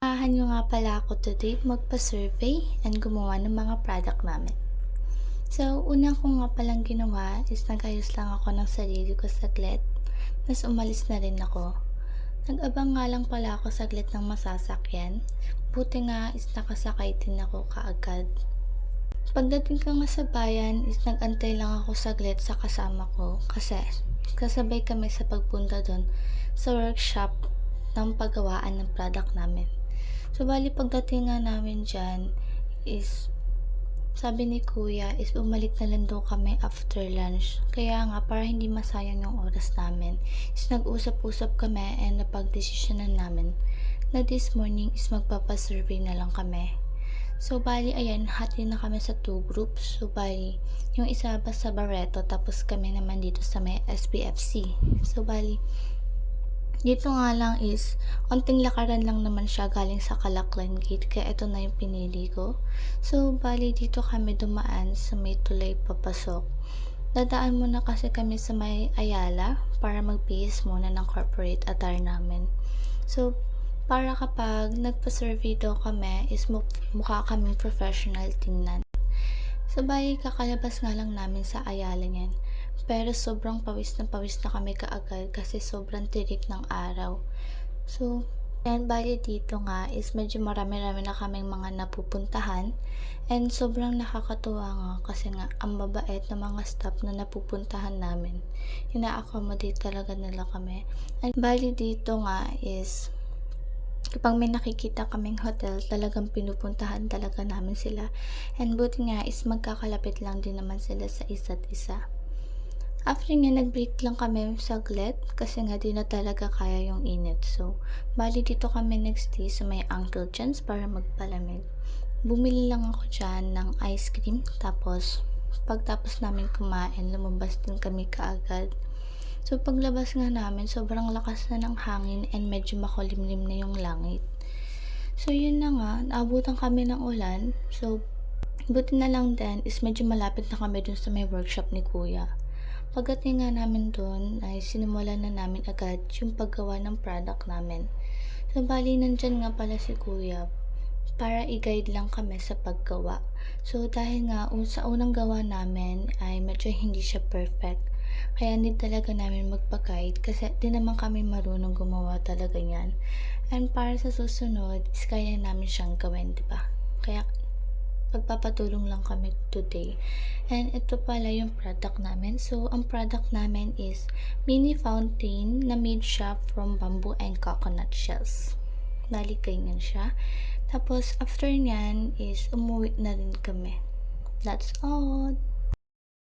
Samahan niyo nga pala ako today magpa-survey and gumawa ng mga product namin. So, una ko nga palang ginawa is nag-ayos lang ako ng sarili ko saglit, tas umalis na rin ako. Nag-abang nga lang pala ako saglit ng masasakyan, buti nga is nakasakay din ako kaagad. Pagdating ko nga sa bayan is nag-antay lang ako saglit sa kasama ko kasi kasabay kami sa pagpunta doon sa workshop ng paggawaan ng product namin. So, bali pagdating nga namin dyan is sabi ni kuya is bumalik na lang daw kami after lunch. Kaya nga para hindi masayang yung oras namin is nag-usap-usap kami and napag-desisyonan namin na this morning is magpapasurvey na lang kami. So, bali, ayan, hati na kami sa 2 groups. So, bali, yung isa pa sa Barreto, tapos kami naman dito sa may SPFC. So, bali, dito nga lang is, onting lakaran lang naman siya galing sa Calaklan Gate, kaya ito na yung pinili ko. So, bali, dito kami dumaan sa may tulay papasok. Dadaan muna kasi kami sa may Ayala para mag-base muna ng corporate attire namin. So, para kapag nagpa-survey daw kami is mukha kaming professional tingnan. So, bali kakalabas nga lang namin sa Ayala niyan. Pero sobrang pawis na kami kaagad kasi sobrang tirik ng araw. So, yan bali dito nga is medyo marami-rami na kaming mga napupuntahan and sobrang nakakatuwa nga kasi nga ang mabait na mga staff na napupuntahan namin. Ina-accommodate talaga nila kami. And bali dito nga is kapag may nakikita kaming hotel, talagang pinupuntahan talaga namin sila. And buti nga is magkakalapit lang din naman sila sa isa't isa. After nga, nag-break lang kami saglit kasi nga di na talaga kaya yung init. So, bali dito kami nag-stay sa may Uncle John's para magpalamig. Bumili lang ako dyan ng ice cream. Tapos, pagtapos namin kumain, lumabas din kami kaagad. So, paglabas nga namin, sobrang lakas na ng hangin and medyo makulimlim na yung langit. So, yun na nga, naabutan kami ng ulan. So, buti na lang din is medyo malapit na kami dun sa may workshop ni kuya. Pagdating nga namin doon ay sinimulan na namin agad yung paggawa ng product namin. So, bali nandyan nga pala si kuya para i-guide lang kami sa paggawa. So, dahil nga sa unang gawa namin ay medyo hindi siya perfect. Kaya need talaga namin magpa-guide kasi di naman kami marunong gumawa talaga yan. And para sa susunod is kaya namin siyang gawin, diba? Kaya pagpapatulong lang kami today. And ito pala yung product namin. So, ang product namin is mini fountain na made siya from bamboo and coconut shells. Bali, ganyan siya. Tapos, after nyan is umuwi na rin kami. That's all.